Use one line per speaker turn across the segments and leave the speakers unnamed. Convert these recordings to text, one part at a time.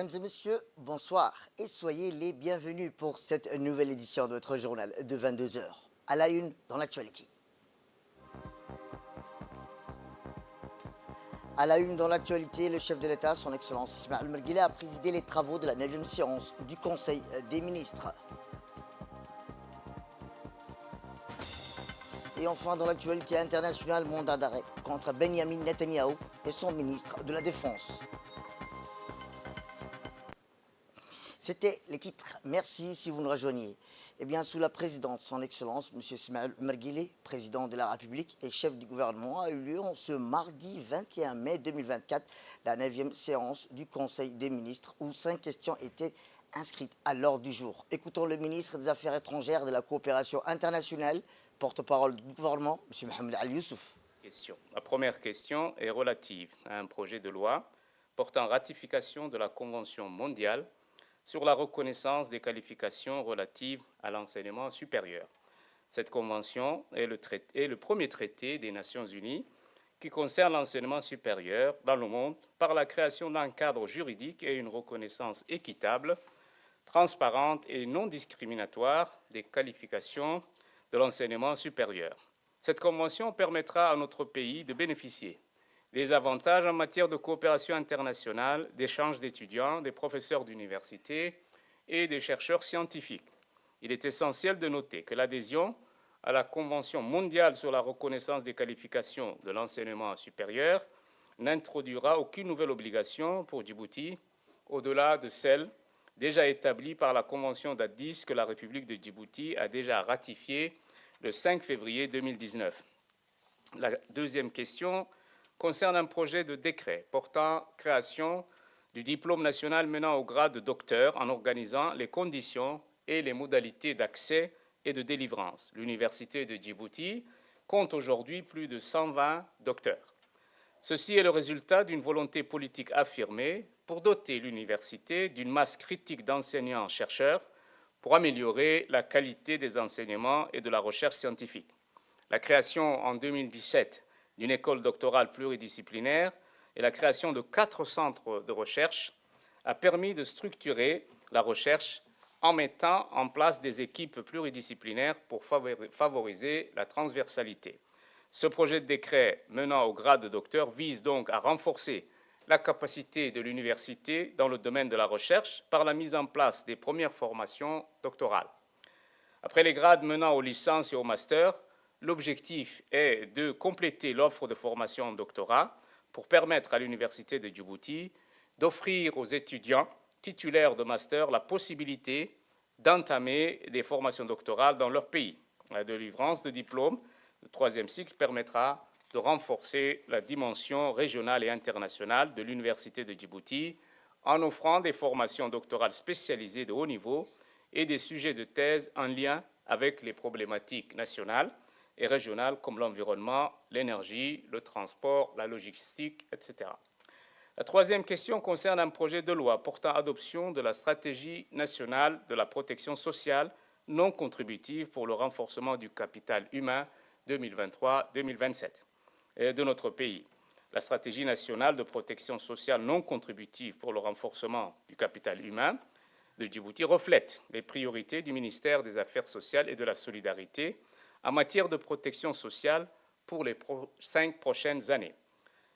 Mesdames et messieurs, bonsoir et soyez les bienvenus pour cette nouvelle édition de votre journal de 22 heures. À la une dans l'actualité. À la une dans l'actualité, le chef de l'État, son Excellence Ismaël Merguele, a présidé les travaux de la 9e séance du Conseil des ministres. Et enfin, dans l'actualité internationale, mandat d'arrêt contre Benjamin Netanyahou et son ministre de la Défense. C'était les titres. Merci si vous nous rejoignez. Eh bien, sous la présidence, son Excellence, M. Ismaël Merguele, président de la République et chef du gouvernement, a eu lieu ce mardi 21 mai 2024, la 9e séance du Conseil des ministres, où 5 questions étaient inscrites à l'ordre du jour. Écoutons le ministre des Affaires étrangères et de la coopération internationale, porte-parole du gouvernement, M. Mohamed Ali Youssouf.
La première question est relative à un projet de loi portant ratification de la Convention mondiale sur la reconnaissance des qualifications relatives à l'enseignement supérieur. Cette convention est le premier traité des Nations Unies qui concerne l'enseignement supérieur dans le monde par la création d'un cadre juridique et une reconnaissance équitable, transparente et non discriminatoire des qualifications de l'enseignement supérieur. Cette convention permettra à notre pays de bénéficier des avantages en matière de coopération internationale, d'échange d'étudiants, des professeurs d'université et des chercheurs scientifiques. Il est essentiel de noter que l'adhésion à la Convention mondiale sur la reconnaissance des qualifications de l'enseignement supérieur n'introduira aucune nouvelle obligation pour Djibouti, au-delà de celle déjà établie par la Convention d'Addis que la République de Djibouti a déjà ratifiée le 5 février 2019. La deuxième question concerne un projet de décret portant création du diplôme national menant au grade de docteur en organisant les conditions et les modalités d'accès et de délivrance. L'Université de Djibouti compte aujourd'hui plus de 120 docteurs. Ceci est le résultat d'une volonté politique affirmée pour doter l'université d'une masse critique d'enseignants-chercheurs pour améliorer la qualité des enseignements et de la recherche scientifique. La création en 2017 d'une école doctorale pluridisciplinaire et la création de 4 centres de recherche a permis de structurer la recherche en mettant en place des équipes pluridisciplinaires pour favoriser la transversalité. Ce projet de décret menant au grade de docteur vise donc à renforcer la capacité de l'université dans le domaine de la recherche par la mise en place des premières formations doctorales. Après les grades menant aux licences et aux masters, l'objectif est de compléter l'offre de formation en doctorat pour permettre à l'Université de Djibouti d'offrir aux étudiants titulaires de master la possibilité d'entamer des formations doctorales dans leur pays. La délivrance de diplômes de 3e cycle permettra de renforcer la dimension régionale et internationale de l'Université de Djibouti en offrant des formations doctorales spécialisées de haut niveau et des sujets de thèse en lien avec les problématiques nationales et régionales comme l'environnement, l'énergie, le transport, la logistique, etc. La troisième question concerne un projet de loi portant adoption de la stratégie nationale de la protection sociale non contributive pour le renforcement du capital humain 2023-2027 de notre pays. La stratégie nationale de protection sociale non contributive pour le renforcement du capital humain de Djibouti reflète les priorités du ministère des Affaires sociales et de la solidarité en matière de protection sociale pour les 5 prochaines années.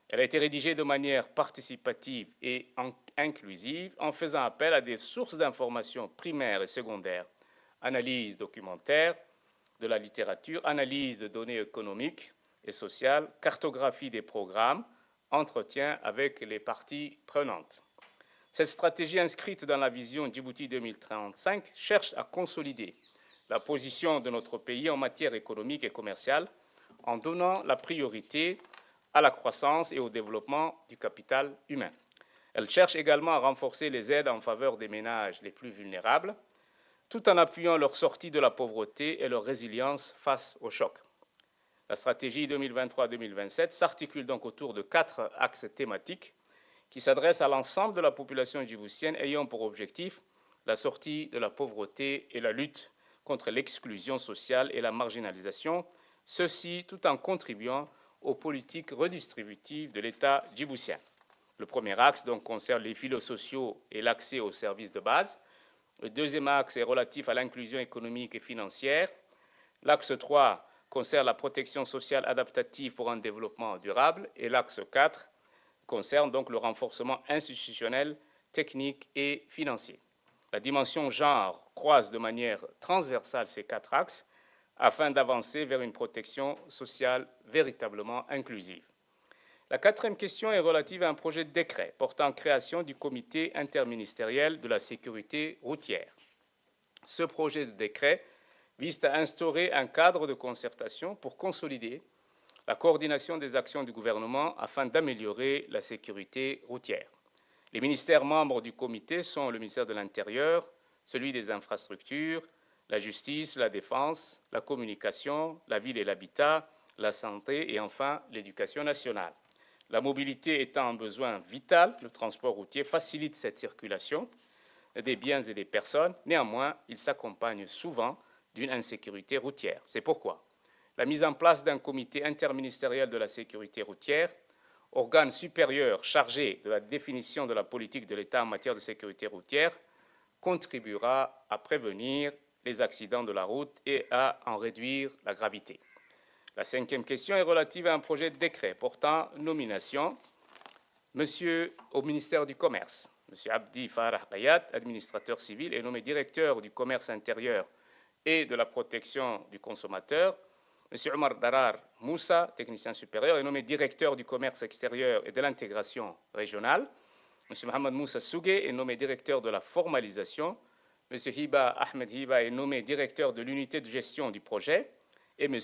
Elle a été rédigée de manière participative et inclusive en faisant appel à des sources d'informations primaires et secondaires, analyse documentaire de la littérature, analyse de données économiques et sociales, cartographie des programmes, entretien avec les parties prenantes. Cette stratégie inscrite dans la vision Djibouti 2035 cherche à consolider la position de notre pays en matière économique et commerciale en donnant la priorité à la croissance et au développement du capital humain. Elle cherche également à renforcer les aides en faveur des ménages les plus vulnérables, tout en appuyant leur sortie de la pauvreté et leur résilience face au choc. La stratégie 2023-2027 s'articule donc autour de 4 axes thématiques qui s'adressent à l'ensemble de la population djiboutienne ayant pour objectif la sortie de la pauvreté et la lutte contre l'exclusion sociale et la marginalisation, ceci tout en contribuant aux politiques redistributives de l'État djiboutien. Le premier axe donc, concerne les filets sociaux et l'accès aux services de base. Le deuxième axe est relatif à l'inclusion économique et financière. L'axe 3 concerne la protection sociale adaptative pour un développement durable. Et l'axe 4 concerne donc le renforcement institutionnel, technique et financier. La dimension genre croise de manière transversale ces 4 axes afin d'avancer vers une protection sociale véritablement inclusive. La quatrième question est relative à un projet de décret portant création du comité interministériel de la sécurité routière. Ce projet de décret vise à instaurer un cadre de concertation pour consolider la coordination des actions du gouvernement afin d'améliorer la sécurité routière. Les ministères membres du comité sont le ministère de l'Intérieur, celui des infrastructures, la justice, la défense, la communication, la ville et l'habitat, la santé et enfin l'éducation nationale. La mobilité étant un besoin vital, le transport routier facilite cette circulation des biens et des personnes. Néanmoins, il s'accompagne souvent d'une insécurité routière. C'est pourquoi la mise en place d'un comité interministériel de la sécurité routière, organe supérieur chargé de la définition de la politique de l'État en matière de sécurité routière, contribuera à prévenir les accidents de la route et à en réduire la gravité. La cinquième question est relative à un projet de décret portant nomination au ministère du Commerce. M. Abdi Farah Bayat, administrateur civil, est nommé directeur du commerce intérieur et de la protection du consommateur. M. Omar Darar Moussa, technicien supérieur, est nommé directeur du commerce extérieur et de l'intégration régionale. M. Mohamed Moussa Sougué est nommé directeur de la formalisation. M. Ahmed Hiba est nommé directeur de l'unité de gestion du projet. Et M.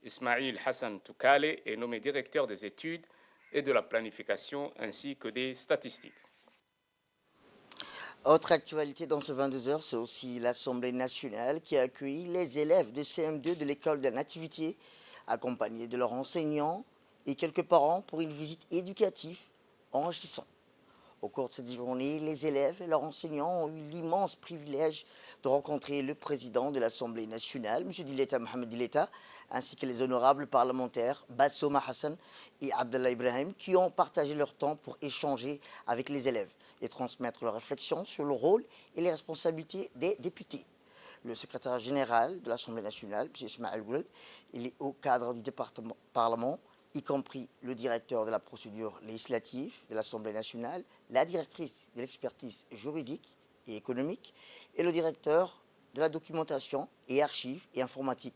Ismail Hassan Toukale est nommé directeur des études et de la planification ainsi que des statistiques.
Autre actualité dans ce 22 heures, c'est aussi l'Assemblée nationale qui a accueilli les élèves de CM2 de l'école de la Nativité, accompagnés de leurs enseignants et quelques parents pour une visite éducative enrichissante. Au cours de cette journée, les élèves et leurs enseignants ont eu l'immense privilège de rencontrer le président de l'Assemblée nationale, M. Dileta Mohamed Dileta, ainsi que les honorables parlementaires Bassouma Hassan et Abdallah Ibrahim, qui ont partagé leur temps pour échanger avec les élèves et transmettre leurs réflexions sur le rôle et les responsabilités des députés. Le secrétaire général de l'Assemblée nationale, M. Ismaël Gouled, il est au cadre du département Parlement, y compris le directeur de la procédure législative de l'Assemblée nationale, la directrice de l'expertise juridique et économique et le directeur de la documentation et archives et informatique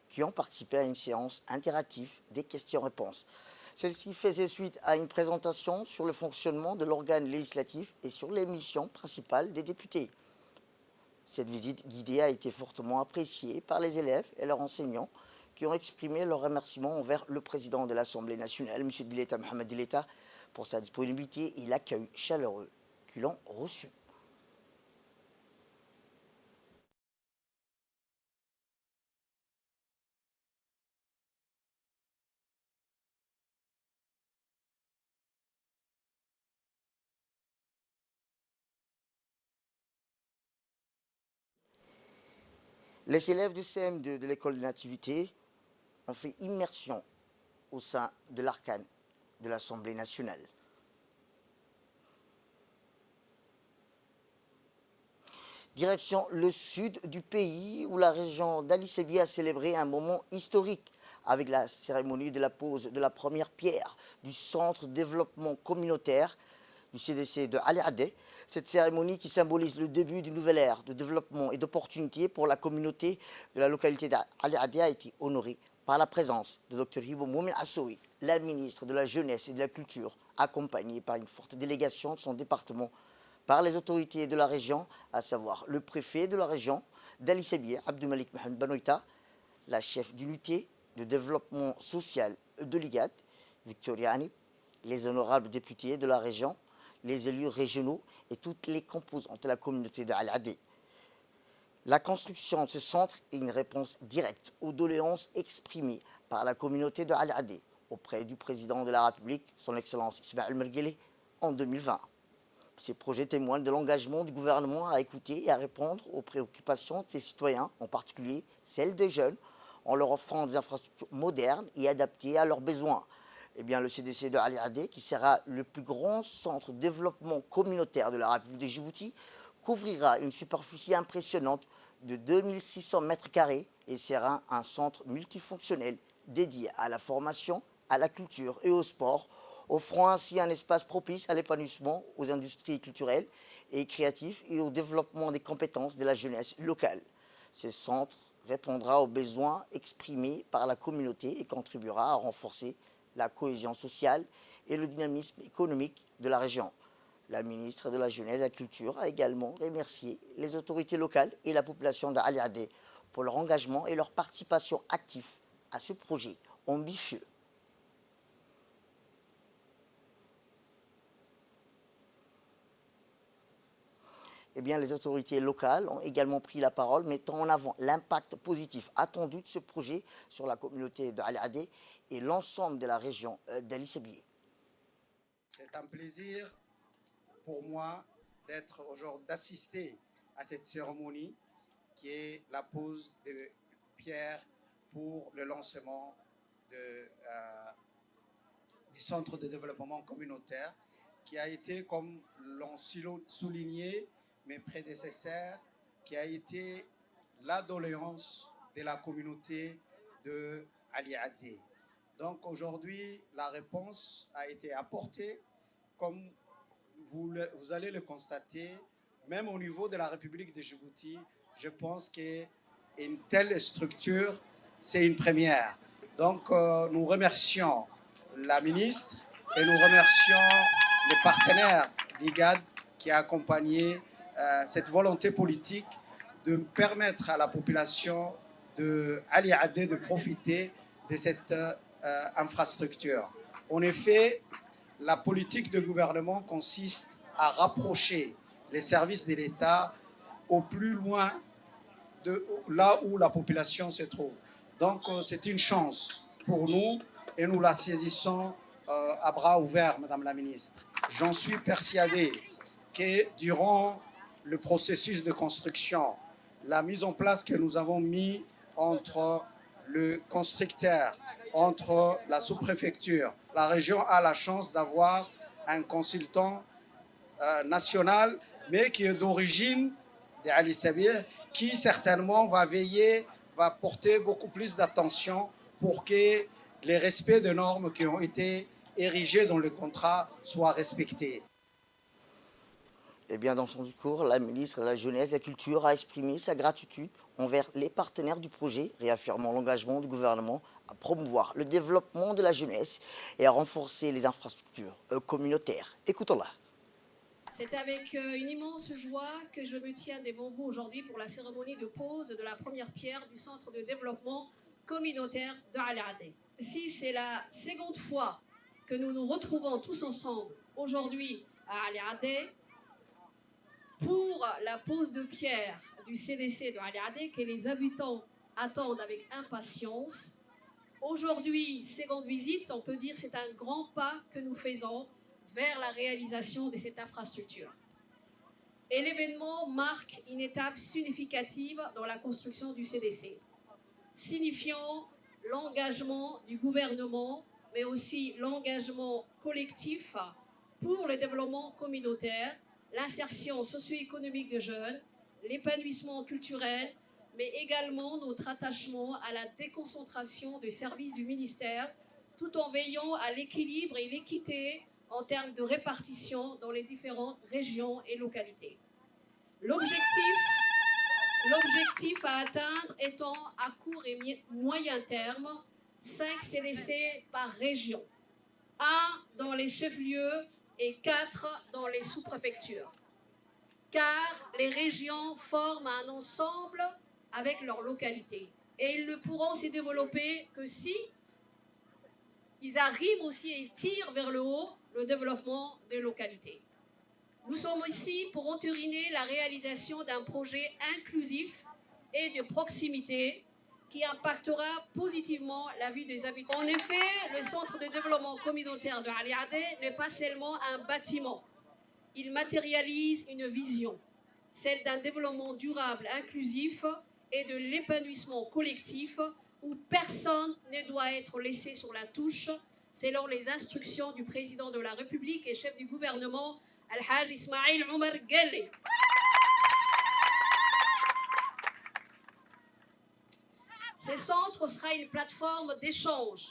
qui ont participé à une séance interactive des questions-réponses. Celle-ci faisait suite à une présentation sur le fonctionnement de l'organe législatif et sur les missions principales des députés. Cette visite guidée a été fortement appréciée par les élèves et leurs enseignants qui ont exprimé leurs remerciements envers le président de l'Assemblée nationale, M. Dileta Mohamed Dileta, pour sa disponibilité et l'accueil chaleureux qu'ils ont reçu. Les élèves du CM2 de l'école de Nativité ont fait immersion au sein de l'arcane de l'Assemblée nationale. Direction le sud du pays où la région d'Ali Sebi a célébré un moment historique avec la cérémonie de la pose de la première pierre du centre de développement communautaire du CDC de Ali Adé. Cette cérémonie qui symbolise le début d'une nouvelle ère de développement et d'opportunités pour la communauté de la localité d'Ali Adé a été honorée par la présence de Dr Hibo Moumin Assoui, la ministre de la Jeunesse et de la Culture, accompagnée par une forte délégation de son département, par les autorités de la région, à savoir le préfet de la région d'Ali Sebi, Abdoumalik Mohamed Banoïta, la chef d'unité de développement social de l'IGAD, Victoria Anib, les honorables députés de la région, les élus régionaux et toutes les composantes de la communauté d'Al Adé. La construction de ce centre est une réponse directe aux doléances exprimées par la communauté de Al Adé auprès du président de la République, son Excellence Ismaël Merguele, en 2020. Ces projets témoignent de l'engagement du gouvernement à écouter et à répondre aux préoccupations de ses citoyens, en particulier celles des jeunes, en leur offrant des infrastructures modernes et adaptées à leurs besoins. Eh bien, le CDC de Ali Adé, qui sera le plus grand centre de développement communautaire de la République de Djibouti, couvrira une superficie impressionnante de 2600 mètres carrés et sera un centre multifonctionnel dédié à la formation, à la culture et au sport, offrant ainsi un espace propice à l'épanouissement, aux industries culturelles et créatives et au développement des compétences de la jeunesse locale. Ces centres répondra aux besoins exprimés par la communauté et contribuera à renforcer la cohésion sociale et le dynamisme économique de la région. La ministre de la Jeunesse et de la Culture a également remercié les autorités locales et la population d'Ali Adé pour leur engagement et leur participation active à ce projet ambitieux. Eh bien, les autorités locales ont également pris la parole, mettant en avant l'impact positif attendu de ce projet sur la communauté d'Ali Adé et l'ensemble de la région d'Ali Sabié.
C'est un plaisir pour moi d'être aujourd'hui, d'assister à cette cérémonie qui est la pose de pierre pour le lancement du centre de développement communautaire qui a été, comme l'ont souligné mes prédécesseurs, qui a été la doléance de la communauté de Ali Adé. Donc aujourd'hui, la réponse a été apportée, comme vous allez le constater, même au niveau de la République de Djibouti, je pense qu'une telle structure, c'est une première. Donc nous remercions la ministre et nous remercions les partenaires l'IGAD qui a accompagné cette volonté politique de permettre à la population de Ali Adé de profiter de cette infrastructure. En effet, la politique de gouvernement consiste à rapprocher les services de l'État au plus loin de là où la population se trouve. Donc, c'est une chance pour nous et nous la saisissons à bras ouverts, Madame la Ministre. J'en suis persuadé que durant le processus de construction, la mise en place que nous avons mis entre le constructeur, entre la sous-préfecture, la région a la chance d'avoir un consultant national, mais qui est d'origine d'Ali Sabié, qui certainement va veiller, va porter beaucoup plus d'attention pour que les respects de normes qui ont été érigés dans le contrat soient respectés.
Eh bien, dans son discours, la ministre de la Jeunesse et de la Culture a exprimé sa gratitude envers les partenaires du projet, réaffirmant l'engagement du gouvernement à promouvoir le développement de la jeunesse et à renforcer les infrastructures communautaires. Écoutons-la.
C'est avec une immense joie que je me tiens devant vous aujourd'hui pour la cérémonie de pose de la première pierre du centre de développement communautaire de Ali Adé. Si c'est la seconde fois que nous nous retrouvons tous ensemble aujourd'hui à Ali Adé pour la pose de pierre du CDC de Ali Adé que les habitants attendent avec impatience. Aujourd'hui, seconde visite, on peut dire que c'est un grand pas que nous faisons vers la réalisation de cette infrastructure. Et l'événement marque une étape significative dans la construction du CDC, signifiant l'engagement du gouvernement, mais aussi l'engagement collectif pour le développement communautaire, l'insertion socio-économique des jeunes, l'épanouissement culturel, mais également notre attachement à la déconcentration des services du ministère, tout en veillant à l'équilibre et l'équité en termes de répartition dans les différentes régions et localités. L'objectif à atteindre étant à court et moyen terme 5 CDC par région, 1 dans les chefs-lieux et 4 dans les sous-préfectures. Car les régions forment un ensemble avec leur localité. Et ils ne pourront se développer que si ils arrivent aussi et tirent vers le haut le développement des localités. Nous sommes ici pour entériner la réalisation d'un projet inclusif et de proximité qui impactera positivement la vie des habitants. En effet, le centre de développement communautaire de Ali Adé n'est pas seulement un bâtiment. Il matérialise une vision, celle d'un développement durable, inclusif et de l'épanouissement collectif où personne ne doit être laissé sur la touche selon les instructions du président de la République et chef du gouvernement, Al-Haj Ismail Omar Guelleh. Ces centres sera une plateforme d'échange,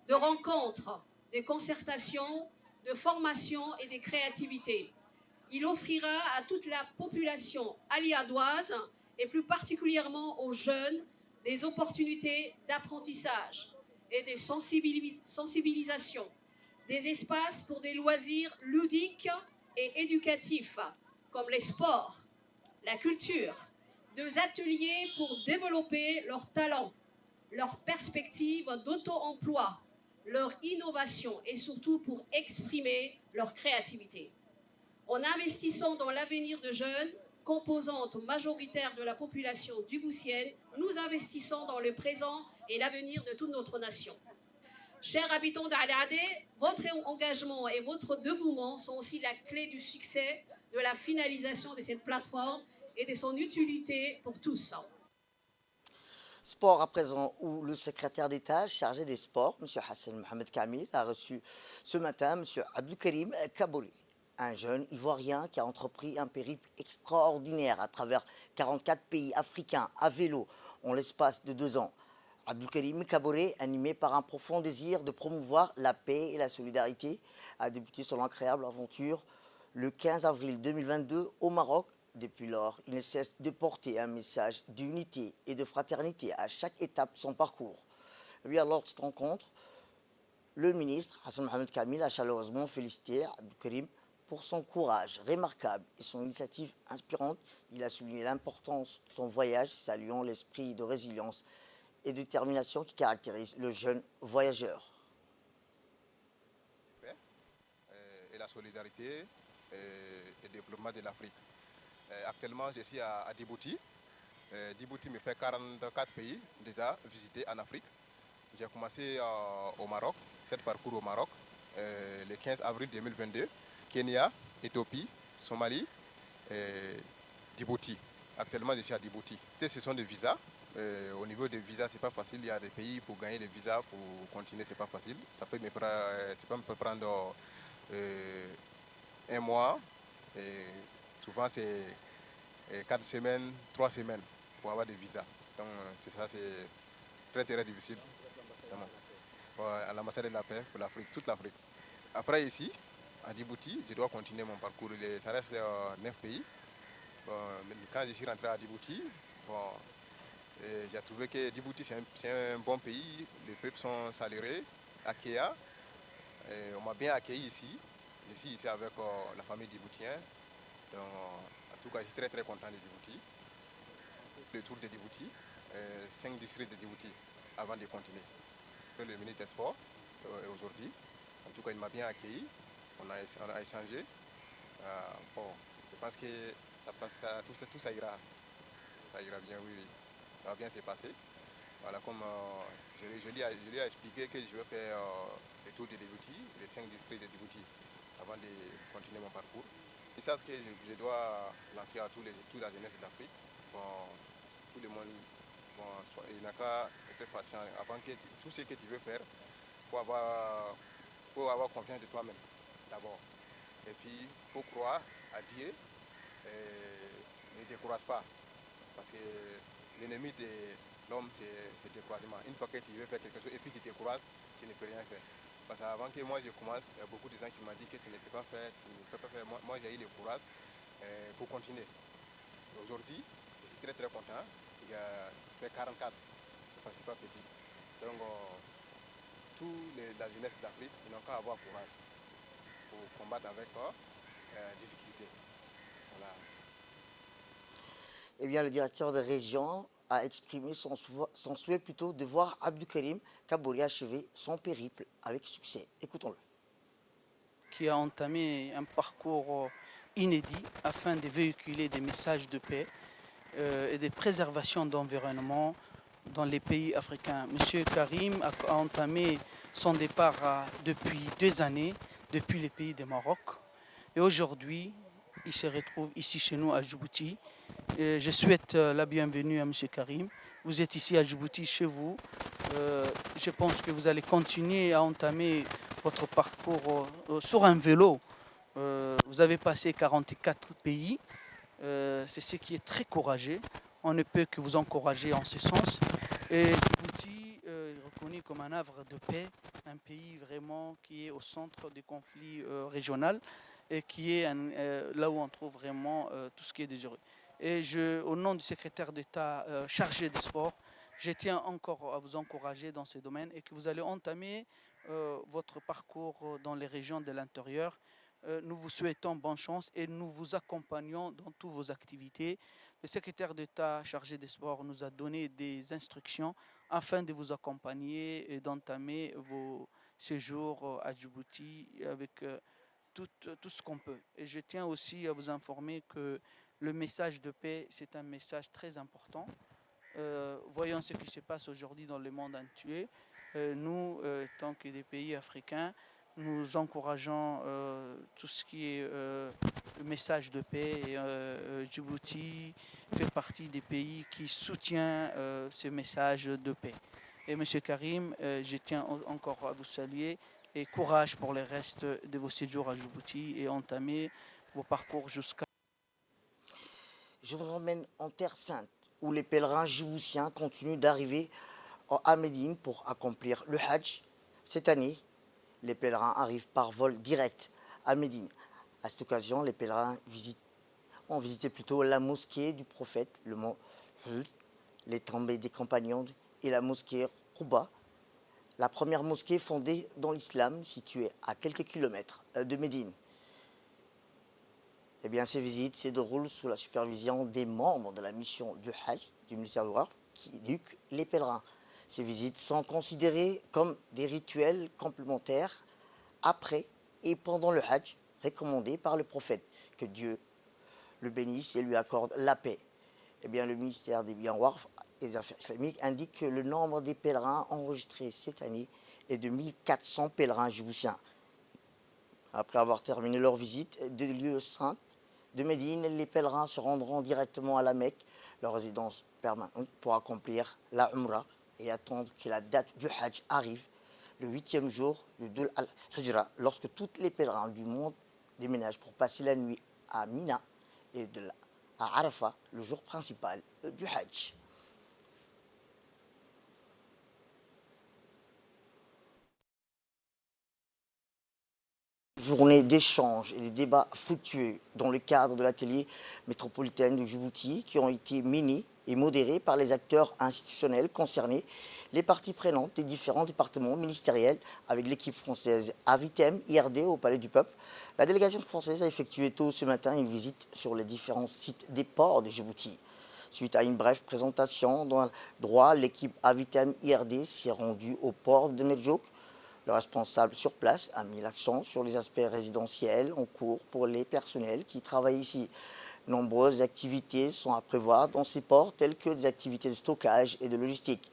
de rencontres, de concertation, de formation et de créativité. Il offrira à toute la population aliadoise et plus particulièrement aux jeunes des opportunités d'apprentissage et de sensibilisation, des espaces pour des loisirs ludiques et éducatifs comme les sports, la culture, des ateliers pour développer leurs talents, leurs perspectives d'auto-emploi, leur innovation et surtout pour exprimer leur créativité. En investissant dans l'avenir de jeunes, composante majoritaire de la population djiboutienne, nous investissons dans le présent et l'avenir de toute notre nation. Chers habitants d'Al-Adé, votre engagement et votre dévouement sont aussi la clé du succès de la finalisation de cette plateforme et de son utilité pour tous.
Sport à présent, où le secrétaire d'État chargé des sports, M. Hassan Mohamed Kamil, a reçu ce matin M. Abdelkarim Kabouri, un jeune Ivoirien qui a entrepris un périple extraordinaire à travers 44 pays africains à vélo en l'espace de 2 ans. Abdelkarim Kabouri, animé par un profond désir de promouvoir la paix et la solidarité, a débuté son incroyable aventure le 15 avril 2022 au Maroc. Depuis lors, il ne cesse de porter un message d'unité et de fraternité à chaque étape de son parcours. Et bien, lors de cette rencontre, le ministre Hassan Mohamed Kamil a chaleureusement félicité Abdelkarim pour son courage remarquable et son initiative inspirante. Il a souligné l'importance de son voyage, saluant l'esprit de résilience et de détermination qui caractérise le jeune voyageur.
Et la solidarité et le développement de l'Afrique. Actuellement, je suis à Djibouti. Djibouti me fait 44 pays déjà visités en Afrique. J'ai commencé au Maroc, cet parcours au Maroc, le 15 avril 2022. Kenya, Éthiopie, Somalie, Djibouti. Actuellement, je suis à Djibouti. Ce sont des visas. Au niveau des visas, c'est pas facile. Il y a des pays pour gagner des visas, pour continuer, c'est pas facile. Ça peut me prendre 1 mois. Et souvent, c'est 4 semaines, 3 semaines pour avoir des visas. Donc, c'est ça, c'est très, très difficile. À l'ambassade de la paix pour l'Afrique, toute l'Afrique. Après, ici, à Djibouti, je dois continuer mon parcours. Ça reste 9 pays. Quand je suis rentré à Djibouti, j'ai trouvé que Djibouti, c'est un bon pays. Les peuples sont salariés, accueillants. On m'a bien accueilli ici. Je suis ici avec la famille djiboutienne. Donc, en tout cas, je suis très, très content de Djibouti. Le tour de Djibouti, 5 districts de Djibouti avant de continuer. Après le ministre des Sports, aujourd'hui, en tout cas, il m'a bien accueilli. On a échangé. Je pense que tout ça ira. Ça ira bien, oui. Ça va bien se passer. Voilà, comme je lui ai expliqué que je vais faire le tour de Djibouti, les 5 districts de Djibouti, avant de continuer mon parcours. Et ça, ce que je dois lancer à toute la jeunesse d'Afrique. Tout le monde, il n'a qu'à être patient. Avant que tout ce que tu veux faire, il faut avoir confiance de toi-même, d'abord. Et puis, il faut croire à Dieu et ne décourage pas. Parce que l'ennemi de l'homme, c'est le découragement. Une fois que tu veux faire quelque chose et puis tu te décourages, tu ne peux rien faire. Parce qu'avant que moi je commence, il y a beaucoup de gens qui m'ont dit que tu ne peux pas faire, Moi j'ai eu le courage pour continuer. Aujourd'hui, je suis très très content. J'ai fait 44, c'est pas petit. Donc, la jeunesse d'Afrique, ils n'ont qu'à avoir courage pour combattre avec difficulté. Voilà.
Eh bien, le directeur de région a exprimé son souhait plutôt de voir Abdelkarim Kabouri achever son périple avec succès. Écoutons-le.
Qui a entamé un parcours inédit afin de véhiculer des messages de paix et de préservation d'environnement dans les pays africains. Monsieur Karim a entamé son départ depuis 2 années, depuis les pays du Maroc. Et aujourd'hui, il se retrouve ici chez nous à Djibouti. Et je souhaite la bienvenue à monsieur Karim. Vous êtes ici à Djibouti, chez vous. Je pense que vous allez continuer à entamer votre parcours sur un vélo. Vous avez passé 44 pays. C'est ce qui est très courageux. On ne peut que vous encourager en ce sens. Et Djibouti est reconnu comme un havre de paix, un pays vraiment qui est au centre des conflits régionaux et qui est là où on trouve vraiment tout ce qui est désireux. Et au nom du secrétaire d'État chargé des sports, je tiens encore à vous encourager dans ce domaine et que vous allez entamer votre parcours dans les régions de l'intérieur. Nous vous souhaitons bonne chance et nous vous accompagnons dans toutes vos activités. Le secrétaire d'État chargé des sports nous a donné des instructions afin de vous accompagner et d'entamer vos séjours à Djibouti avec tout ce qu'on peut. Et je tiens aussi à vous informer que le message de paix, c'est un message très important. Voyons ce qui se passe aujourd'hui dans le monde entier. Nous, tant que des pays africains, nous encourageons tout ce qui est le message de paix. Djibouti fait partie des pays qui soutient ce message de paix. Et M. Karim, je tiens encore à vous saluer et courage pour le reste de vos séjours à Djibouti et entamer vos parcours jusqu'à...
Je vous emmène en Terre Sainte, où les pèlerins djiboutiens continuent d'arriver à Médine pour accomplir le Hajj. Cette année, les pèlerins arrivent par vol direct à Médine. À cette occasion, les pèlerins ont visité plutôt la mosquée du prophète, le mont Hud, les tombées des compagnons et la mosquée Quba, la première mosquée fondée dans l'islam située à quelques kilomètres de Médine. Eh bien, ces visites se déroulent sous la supervision des membres de la mission du Hajj, du ministère du Waqf, qui éduquent les pèlerins. Ces visites sont considérées comme des rituels complémentaires après et pendant le Hajj, recommandés par le prophète. Que Dieu le bénisse et lui accorde la paix. Eh bien, le ministère des Biens Waqf et des Affaires islamiques indique que le nombre des pèlerins enregistrés cette année est de 1400 pèlerins djiboutiens. Après avoir terminé leur visite des lieux saints de Médine, les pèlerins se rendront directement à la Mecque, leur résidence permanente, pour accomplir la Umrah et attendre que la date du Hajj arrive, le 8e jour du Dhul al-Hijra, lorsque tous les pèlerins du monde déménagent pour passer la nuit à Mina et à Arafat, le jour principal du Hajj. Journée d'échanges et de débats fructueux dans le cadre de l'atelier métropolitain de Djibouti qui ont été menés et modérés par les acteurs institutionnels concernés, les parties prenantes des différents départements ministériels avec l'équipe française Avitem IRD au Palais du Peuple. La délégation française a effectué tôt ce matin une visite sur les différents sites des ports de Djibouti. Suite à une brève présentation dans le droit, l'équipe Avitem IRD s'est rendue au port de Merjouk. Le responsable sur place a mis l'accent sur les aspects résidentiels en cours pour les personnels qui travaillent ici. Nombreuses activités sont à prévoir dans ces ports, telles que des activités de stockage et de logistique.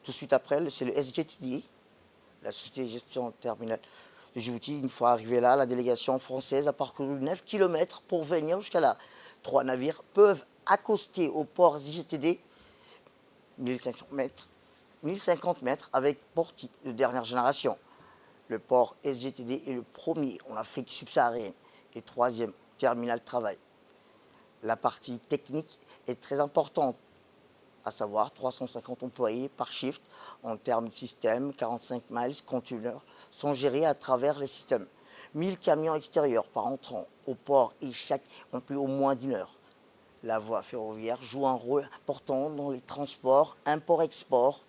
Tout de suite après, c'est le SGTD, la Société de gestion terminale de Djibouti. Une fois arrivé là, la délégation française a parcouru 9 km pour venir jusqu'à là. 3 navires peuvent accoster au port SGTD, 1500 mètres. 1050 mètres avec portique de dernière génération. Le port SGTD est le premier en Afrique subsaharienne et troisième terminal de travail. La partie technique est très importante, à savoir 350 employés par shift en termes de système, 45 miles containers sont gérés à travers les systèmes. 1000 camions extérieurs par entrant au port et chaque emploie au moins d'1 heure. La voie ferroviaire joue un rôle important dans les transports, import-export,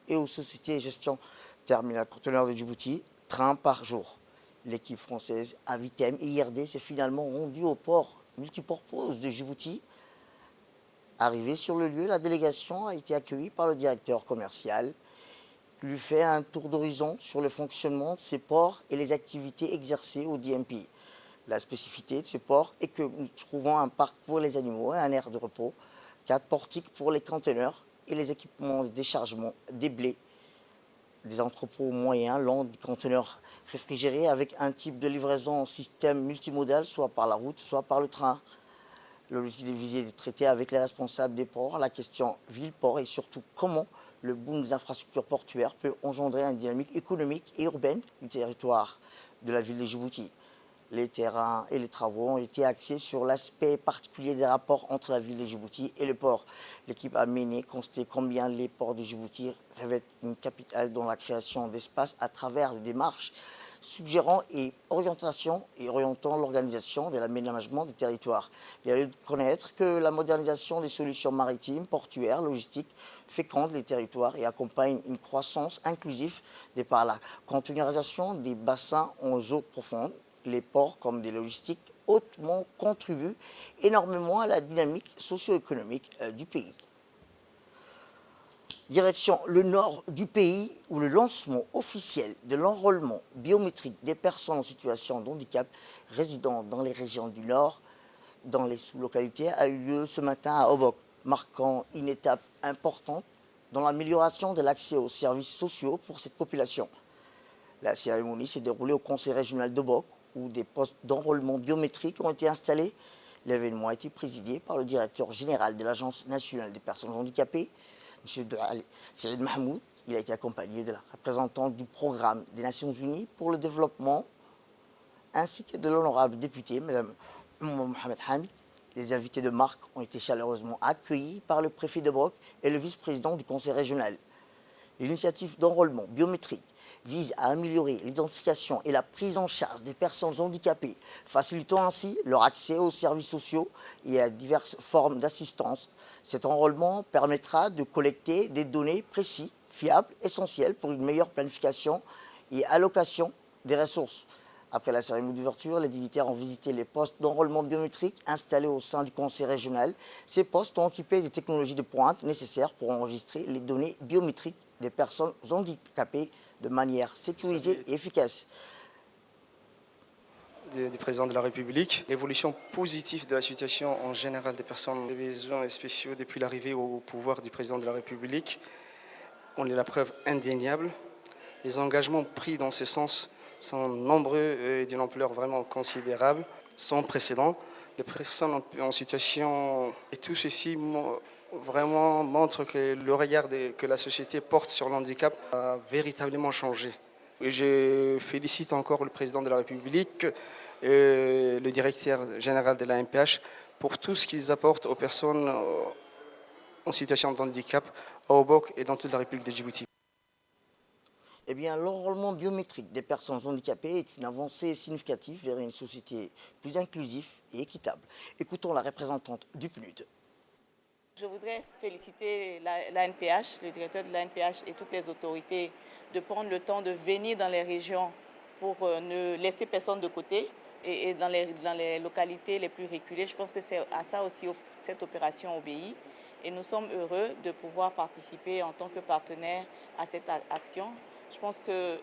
et aux sociétés de gestion terminal conteneur de Djibouti, train par jour. L'équipe française Avitem et IRD s'est finalement rendue au port multipurpose de Djibouti. Arrivée sur le lieu, la délégation a été accueillie par le directeur commercial qui lui fait un tour d'horizon sur le fonctionnement de ces ports et les activités exercées au DMP. La spécificité de ce port est que nous trouvons un parc pour les animaux et un aire de repos, 4 portiques pour les conteneurs et les équipements de déchargement des blés, des entrepôts moyens, longs, des conteneurs réfrigérés avec un type de livraison en système multimodal, soit par la route, soit par le train. L'objectif de viser de traiter avec les responsables des ports la question ville-port et surtout comment le boom des infrastructures portuaires peut engendrer une dynamique économique et urbaine du territoire de la ville de Djibouti. Les terrains et les travaux ont été axés sur l'aspect particulier des rapports entre la ville de Djibouti et le port. L'équipe a mené constater combien les ports de Djibouti revêtent une capitale dans la création d'espaces à travers des démarches suggérant et orientant l'organisation de l'aménagement du territoire. Il y a eu de connaître que la modernisation des solutions maritimes, portuaires, logistiques féconde les territoires et accompagne une croissance inclusive de par la conteneurisation des bassins en eaux profondes. Les ports comme des logistiques hautement contribuent énormément à la dynamique socio-économique du pays. Direction le nord du pays où le lancement officiel de l'enrôlement biométrique des personnes en situation de handicap résidant dans les régions du nord, dans les sous-localités, a eu lieu ce matin à Obok, marquant une étape importante dans l'amélioration de l'accès aux services sociaux pour cette population. La cérémonie s'est déroulée au conseil régional d'Obok, où des postes d'enrôlement biométrique ont été installés. L'événement a été présidé par le directeur général de l'Agence nationale des personnes handicapées, M. Saïd Mahmoud. Il a été accompagné de la représentante du programme des Nations Unies pour le développement, ainsi que de l'honorable député, Mme Mohamed Hamid. Les invités de marque ont été chaleureusement accueillis par le préfet de Brok et le vice-président du conseil régional. L'initiative d'enrôlement biométrique vise à améliorer l'identification et la prise en charge des personnes handicapées, facilitant ainsi leur accès aux services sociaux et à diverses formes d'assistance. Cet enrôlement permettra de collecter des données précises, fiables, essentielles pour une meilleure planification et allocation des ressources. Après la cérémonie d'ouverture, les dignitaires ont visité les postes d'enrôlement biométrique installés au sein du conseil régional. Ces postes ont équipé des technologies de pointe nécessaires pour enregistrer les données biométriques des personnes handicapées de manière sécurisée et efficace.
Du président de la République, l'évolution positive de la situation en général des personnes avec besoins spéciaux depuis l'arrivée au pouvoir du président de la République, on est la preuve indéniable. Les engagements pris dans ce sens sont nombreux et d'une ampleur vraiment considérable, sans précédent. Les personnes en situation, et tout ceci vraiment montre que le regard que la société porte sur le handicap a véritablement changé. Et je félicite encore le président de la République, le directeur général de la MPH, pour tout ce qu'ils apportent aux personnes en situation de handicap à Obok et dans toute la République de Djibouti.
Eh bien, l'enrôlement biométrique des personnes handicapées est une avancée significative vers une société plus inclusive et équitable. Écoutons la représentante du PNUD.
Je voudrais féliciter l'ANPH, le directeur de l'ANPH et toutes les autorités de prendre le temps de venir dans les régions pour ne laisser personne de côté et dans les localités les plus reculées. Je pense que c'est à ça aussi cette opération obéit et nous sommes heureux de pouvoir participer en tant que partenaire à cette action. Je pense que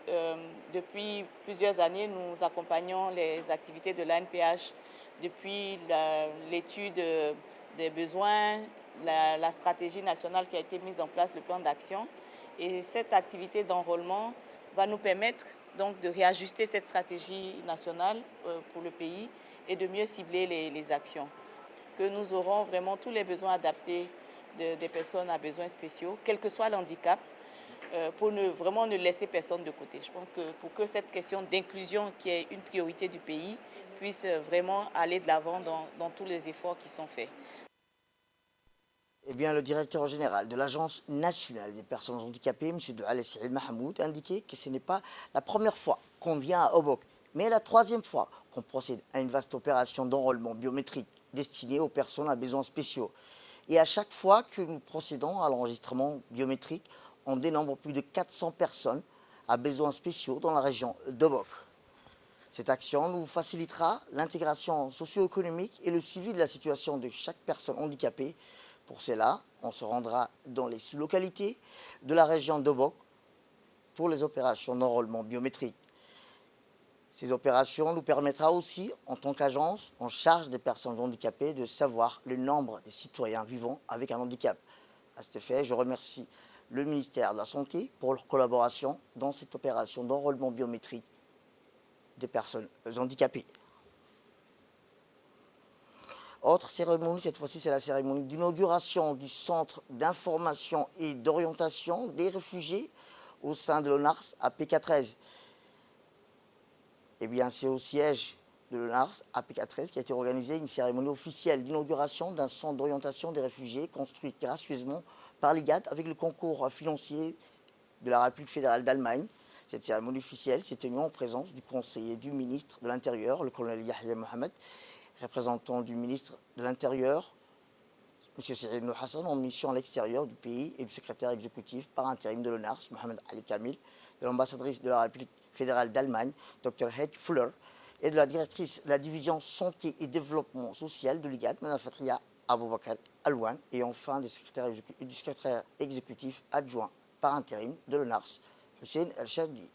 depuis plusieurs années, nous accompagnons les activités de l'ANPH depuis l'étude des besoins, la stratégie nationale qui a été mise en place, le plan d'action. Et cette activité d'enrôlement va nous permettre donc de réajuster cette stratégie nationale pour le pays et de mieux cibler les actions. Que nous aurons vraiment tous les besoins adaptés des personnes à besoins spéciaux, quel que soit l'handicap, pour vraiment ne laisser personne de côté. Je pense que pour que cette question d'inclusion, qui est une priorité du pays, puisse vraiment aller de l'avant dans tous les efforts qui sont faits.
Eh bien, le directeur général de l'Agence nationale des personnes handicapées, M. Saïd Mahmoud, a indiqué que ce n'est pas la première fois qu'on vient à Obok, mais la troisième fois qu'on procède à une vaste opération d'enrôlement biométrique destinée aux personnes à besoins spéciaux. Et à chaque fois que nous procédons à l'enregistrement biométrique, on dénombre plus de 400 personnes à besoins spéciaux dans la région d'Obok. Cette action nous facilitera l'intégration socio-économique et le suivi de la situation de chaque personne handicapée. Pour cela, on se rendra dans les sous-localités de la région d'Obok pour les opérations d'enrôlement biométrique. Ces opérations nous permettra aussi, en tant qu'agence en charge des personnes handicapées, de savoir le nombre des citoyens vivant avec un handicap. À cet effet, je remercie le ministère de la Santé pour leur collaboration dans cette opération d'enrôlement biométrique des personnes handicapées. Autre cérémonie, cette fois-ci, c'est la cérémonie d'inauguration du Centre d'information et d'orientation des réfugiés au sein de l'ONARS à PK13. Eh bien, c'est au siège de l'ONARS à PK13 qui a été organisée une cérémonie officielle d'inauguration d'un centre d'orientation des réfugiés construit gracieusement par l'IGAD avec le concours financier de la République fédérale d'Allemagne. Cette cérémonie officielle s'est tenue en présence du conseiller du ministre de l'Intérieur, le colonel Yahya Mohamed, représentant du ministre de l'Intérieur, M. Saïd Hassan, en mission à l'extérieur du pays, et du secrétaire exécutif par intérim de l'ONARS, Mohamed Ali Kamil, de l'ambassadrice de la République fédérale d'Allemagne, Dr. Hedge Fuller, et de la directrice de la division santé et développement social de l'IGAD, Mme Fathia Aboubakar Alouane, et enfin du secrétaire exécutif adjoint par intérim de l'ONARS, Hussein El-Shadi.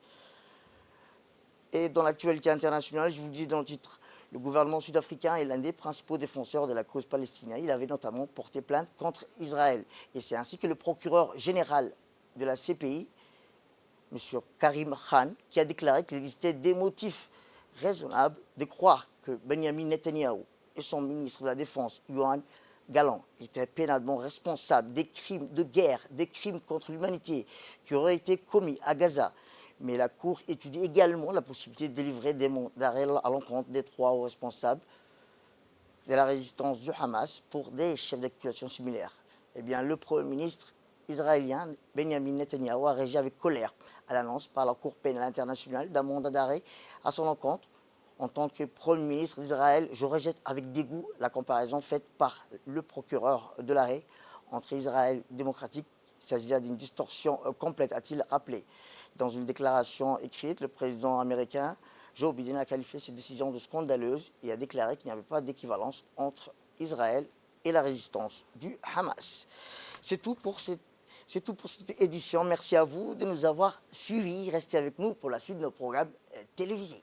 Et dans l'actualité internationale, je vous dis dans le titre, le gouvernement sud-africain est l'un des principaux défenseurs de la cause palestinienne. Il avait notamment porté plainte contre Israël. Et c'est ainsi que le procureur général de la CPI, M. Karim Khan, qui a déclaré qu'il existait des motifs raisonnables de croire que Benjamin Netanyahou et son ministre de la Défense, Yoav Gallant, étaient pénalement responsables des crimes de guerre, des crimes contre l'humanité qui auraient été commis à Gaza. Mais la Cour étudie également la possibilité de délivrer des mandats d'arrêt à l'encontre des 3 hauts responsables de la résistance du Hamas pour des chefs d'accusation similaires. Eh bien, le Premier ministre israélien, Benjamin Netanyahou, a réagi avec colère à l'annonce par la Cour pénale internationale d'un mandat d'arrêt à son encontre. En tant que Premier ministre d'Israël, je rejette avec dégoût la comparaison faite par le procureur de l'arrêt entre Israël démocratique. Il s'agit là d'une distorsion complète, a-t-il rappelé. Dans une déclaration écrite, le président américain Joe Biden a qualifié cette décision de scandaleuse et a déclaré qu'il n'y avait pas d'équivalence entre Israël et la résistance du Hamas. C'est tout pour cette édition. Merci à vous de nous avoir suivis. Restez avec nous pour la suite de nos programmes télévisés.